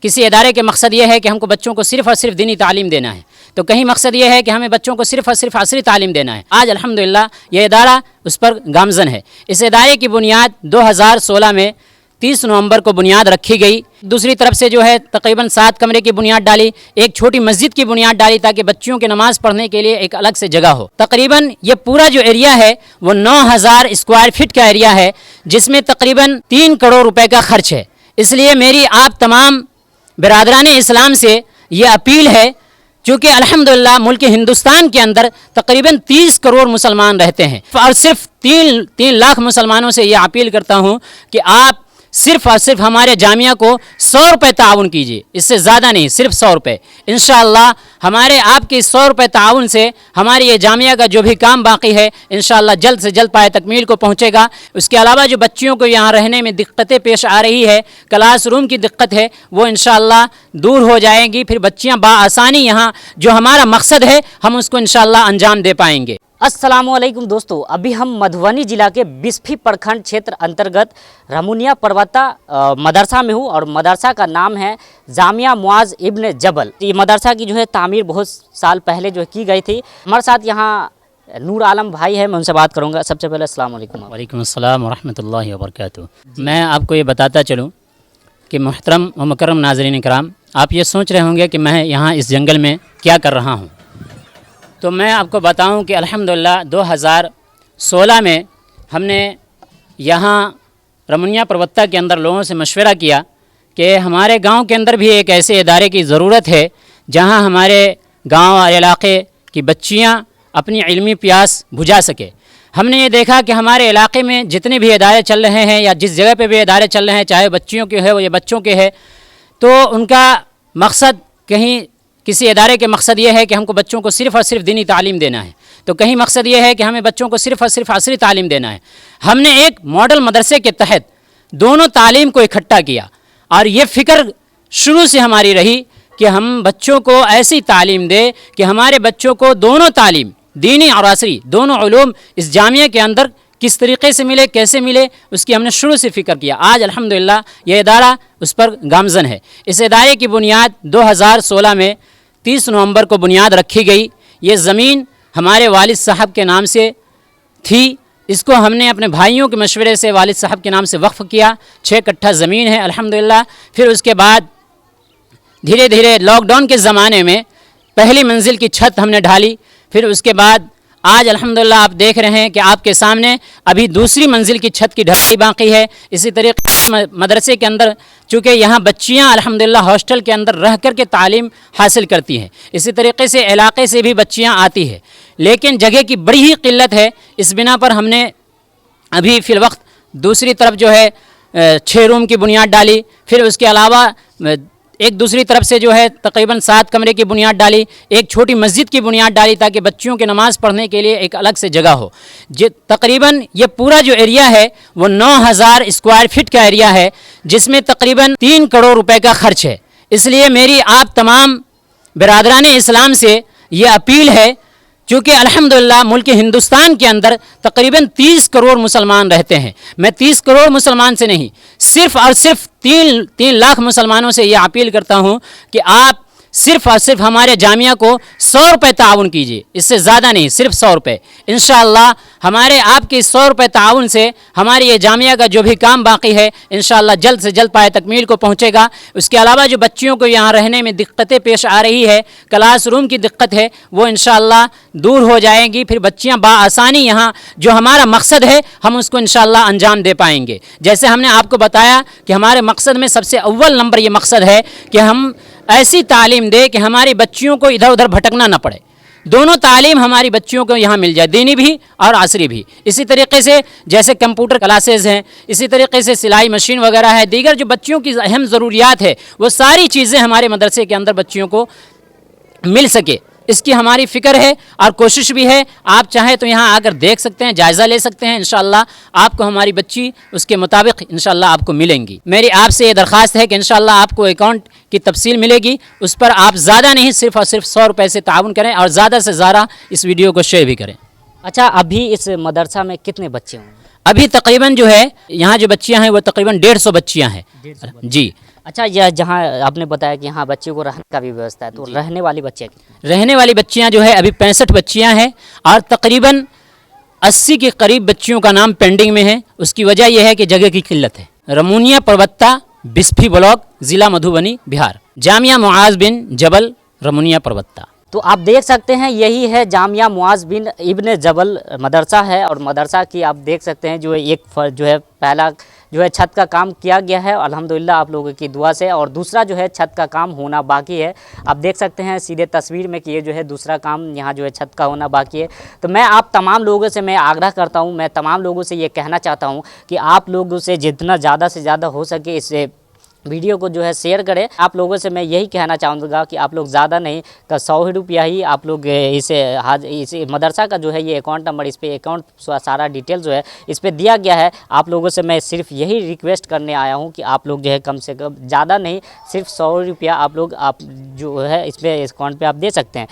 किसी इदारे के मकसद ये है कि हमको बच्चों को सिर्फ़ और सिर्फ दीनी तालीम देना है, तो कहीं मकसद ये है कि हमें बच्चों को सिर्फ़ और सिर्फ असरी तालीम देना है। आज अल्हम्दुलिल्लाह ये इदारा उस पर गामज़न है। इस इदारे की बुनियाद 2016 में 30 नवंबर को बुनियाद रखी गई। दूसरी तरफ से जो है तकरीबन 7 कमरे की बुनियाद डाली, एक छोटी मस्जिद की बुनियाद डाली ताकि बच्चियों की नमाज़ पढ़ने के लिए एक अलग से जगह हो। तकरीबन ये पूरा जो एरिया है वो 9000 स्क्वायर फीट का एरिया है, जिसमें तकरीबन 3 करोड़ रुपए का खर्च है। इसलिए मेरी आप तमाम बिरादरान इस्लाम से ये अपील है, क्योंकि अल्हम्दुलिल्लाह मुल्क हिंदुस्तान के अंदर तकरीबन 30 करोड़ मुसलमान रहते हैं और सिर्फ 3 लाख मुसलमानों से ये अपील करता हूँ कि आप सिर्फ और सिर्फ हमारे जामिया को 100 रुपये ताउन कीजिए, इससे ज़्यादा नहीं, सिर्फ 100 रुपये। इंशाअल्लाह हमारे आपके 100 रुपये ताउन से हमारे ये जामिया का जो भी काम बाकी है इंशाअल्लाह जल्द से जल्द पाए तकमील को पहुँचेगा। उसके अलावा जो बच्चियों को यहाँ रहने में दिक्कतें पेश आ रही है, क्लास रूम की दिक्कत है, वो इंशाअल्लाह दूर हो जाएगी। फिर बच्चियाँ बाआसानी यहाँ जो हमारा मकसद है हम उसको इंशाअल्लाह अंजाम दे पाएंगे। अस्सलामुअलैकुम दोस्तों, अभी हम मधुबनी जिला के बिस्फी प्रखंड क्षेत्र अंतर्गत रमुनिया पर्वता मदरसा में हूँ और मदरसा का नाम है जामिया मुआज़ इब्न जबल। ये मदरसा की जो है तामीर बहुत साल पहले जो है की गई थी। हमारे साथ यहाँ नूर आलम भाई है, मैं उनसे बात करूँगा। सबसे पहले अस्सलाम वालेकुम। वालेकुम अस्सलाम व रहमतुल्लाहि व बरकातुहू। मैं आपको ये बताता चलूँ कि मुहतरम व मुकर्रम नाज़रीन कराम, आप ये सोच रहे होंगे कि मैं यहाँ इस जंगल में क्या कर रहा हूँ, तो मैं आपको बताऊं कि अल्हम्दुलिल्लाह 2016 में हमने यहाँ रमुनिया पर्वता के अंदर लोगों से मशवरा किया कि हमारे गांव के अंदर भी एक ऐसे इदारे की ज़रूरत है जहां हमारे गांव और इलाके की बच्चियां अपनी इल्मी प्यास बुझा सके। हमने ये देखा कि हमारे इलाके में जितने भी इदारे चल रहे हैं या जिस जगह पे भी इदारे चल रहे हैं, चाहे बच्चियों के है या बच्चों के है, तो उनका मकसद कहीं किसी इदारे के मकसद ये है कि हमको बच्चों को सिर्फ़ और सिर्फ दीनी तालीम देना है, तो कहीं मकसद ये है कि हमें बच्चों को सिर्फ़ और सिर्फ असरी तालीम देना है। हमने एक मॉडल मदरसे के तहत दोनों तालीम को इकट्ठा किया और ये फ़िक्र शुरू से हमारी रही कि हम बच्चों को ऐसी तालीम दें कि हमारे बच्चों को दोनों तालीम, दीनी और असरी, दोनों उलूम इस जामिया के अंदर किस तरीके से मिले, कैसे मिले, उसकी हमने शुरू से फ़िक्र किया। आज अल्हम्दुलिल्लाह ये इदारा उस पर गामज़न है। इस इदारे की बुनियाद 2016 में 30 नवंबर को बुनियाद रखी गई। ये ज़मीन हमारे वालिद साहब के नाम से थी, इसको हमने अपने भाइयों के मशवरे से वालिद साहब के नाम से वक्फ़ किया। 6 कट्ठा ज़मीन है अल्हम्दुलिल्लाह। फिर उसके बाद धीरे धीरे लॉकडाउन के ज़माने में पहली मंजिल की छत हमने ढाली। फिर उसके बाद आज अल्हम्दुलिल्लाह आप देख रहे हैं कि आपके सामने अभी दूसरी मंजिल की छत की ढलाई बाकी है। इसी तरीके से मदरसे के अंदर चूँकि यहाँ बच्चियाँ अल्हम्दुलिल्लाह हॉस्टल के अंदर रह कर के तालीम हासिल करती हैं, इसी तरीके से इलाके से भी बच्चियाँ आती है, लेकिन जगह की बड़ी ही किल्लत है। इस बिना पर हमने अभी फ़िलवक्त दूसरी तरफ जो है 6 रूम की बुनियाद डाली। फिर उसके अलावा एक दूसरी तरफ से जो है तकरीबन 7 कमरे की बुनियाद डाली, एक छोटी मस्जिद की बुनियाद डाली ताकि बच्चियों की नमाज़ पढ़ने के लिए एक अलग से जगह हो। तकरीबन ये पूरा जो एरिया है वो 9000 स्क्वायर फीट का एरिया है, जिसमें तकरीबन 3 करोड़ रुपए का खर्च है। इसलिए मेरी आप तमाम बिरादरान इस्लाम से ये अपील है, क्योंकि अल्हम्दुलिल्लाह मुल्क हिंदुस्तान के अंदर तकरीबन 30 करोड़ मुसलमान रहते हैं। मैं 30 करोड़ मुसलमान से नहीं, सिर्फ़ और सिर्फ 3 लाख मुसलमानों से ये अपील करता हूँ कि आप सिर्फ और सिर्फ हमारे जामिया को 100 रुपये ताउन कीजिए, इससे ज़्यादा नहीं, सिर्फ 100 रुपये। इंशाअल्लाह हमारे आपके 100 रुपये ताउन से हमारे ये जामिया का जो भी काम बाकी है इंशाअल्लाह जल्द से जल्द पाए तकमील को पहुँचेगा। उसके अलावा जो बच्चियों को यहाँ रहने में दिक्कतें पेश आ रही है, क्लास रूम की दिक्कत है, वो इंशाअल्लाह दूर हो जाएगी। फिर बच्चियाँ बाआसानी यहाँ जो हमारा मकसद है हम उसको इंशाअल्लाह अंजाम दे पाएंगे। जैसे हमने आपको बताया कि हमारे मकसद में सबसे अव्वल नंबर ये मकसद है कि हम ऐसी तालीम दे कि हमारी बच्चियों को इधर उधर भटकना न पड़े, दोनों तालीम हमारी बच्चियों को यहाँ मिल जाए, दीनी भी और आसरी भी। इसी तरीके से जैसे कंप्यूटर क्लासेस हैं, इसी तरीके से सिलाई मशीन वगैरह है, दीगर जो बच्चियों की अहम ज़रूरियात है वो सारी चीज़ें हमारे मदरसे के अंदर बच्चियों को मिल सके, इसकी हमारी फ़िक्र है और कोशिश भी है। आप चाहें तो यहाँ आकर देख सकते हैं, जायज़ा ले सकते हैं। इंशाअल्लाह आपको हमारी बच्ची उसके मुताबिक इंशाअल्लाह आपको मिलेंगी। मेरी आपसे ये दरख्वास्त है कि इंशाअल्लाह आपको अकाउंट की तफसील मिलेगी, उस पर आप ज़्यादा नहीं सिर्फ़ और सिर्फ 100 रुपये से ताउन करें और ज़्यादा से ज़्यादा इस वीडियो को शेयर भी करें। अच्छा, अभी इस मदरसा में कितने बच्चे होंगे? अभी तकरीबन जो है यहाँ जो बच्चियाँ हैं वो तकरीबन 150 बच्चियाँ हैं जी। अच्छा, यह जहाँ आपने बताया कि यहाँ बच्चे को रहने का भी व्यवस्था है, तो रहने वाली बच्चे रहने वाली बच्चियाँ जो है अभी 65 बच्चियाँ हैं और तकरीबन 80 के करीब बच्चियों का नाम पेंडिंग में है। उसकी वजह यह है कि जगह की किल्लत है। रमूनिया परबत्ता, बिस्फी ब्लॉक, ज़िला मधुबनी, बिहार। जामिया मुआज बिन जबल, रमूनिया परबत्ता। तो आप देख सकते हैं यही है जामिया मुआज बिन इब्न जबल मदरसा है। और मदरसा की आप देख सकते हैं जो जो है पहला जो है छत का काम किया गया है अल्हम्दुलिल्लाह आप लोगों की दुआ से, और दूसरा जो है छत का काम होना बाकी है। आप देख सकते हैं सीधे तस्वीर में कि ये जो है दूसरा काम यहाँ जो है छत का होना बाकी है। तो मैं आप तमाम लोगों से मैं आग्रह करता हूँ, मैं तमाम लोगों से ये कहना चाहता हूँ कि आप लोगों से जितना ज़्यादा से ज़्यादा हो सके इसे वीडियो को जो है शेयर करें। आप लोगों से मैं यही कहना चाहूँगा कि आप लोग ज़्यादा नहीं का 100 रुपया ही आप लोग इसे मदरसा का जो है ये अकाउंट नंबर, इस पर अकाउंट सारा डिटेल जो है इस पर दिया गया है। आप लोगों से मैं सिर्फ यही रिक्वेस्ट करने आया हूँ कि आप लोग जो है कम से कम ज़्यादा नहीं सिर्फ 100 रुपया आप लोग जो है इस पर अकाउंट पे आप दे सकते हैं।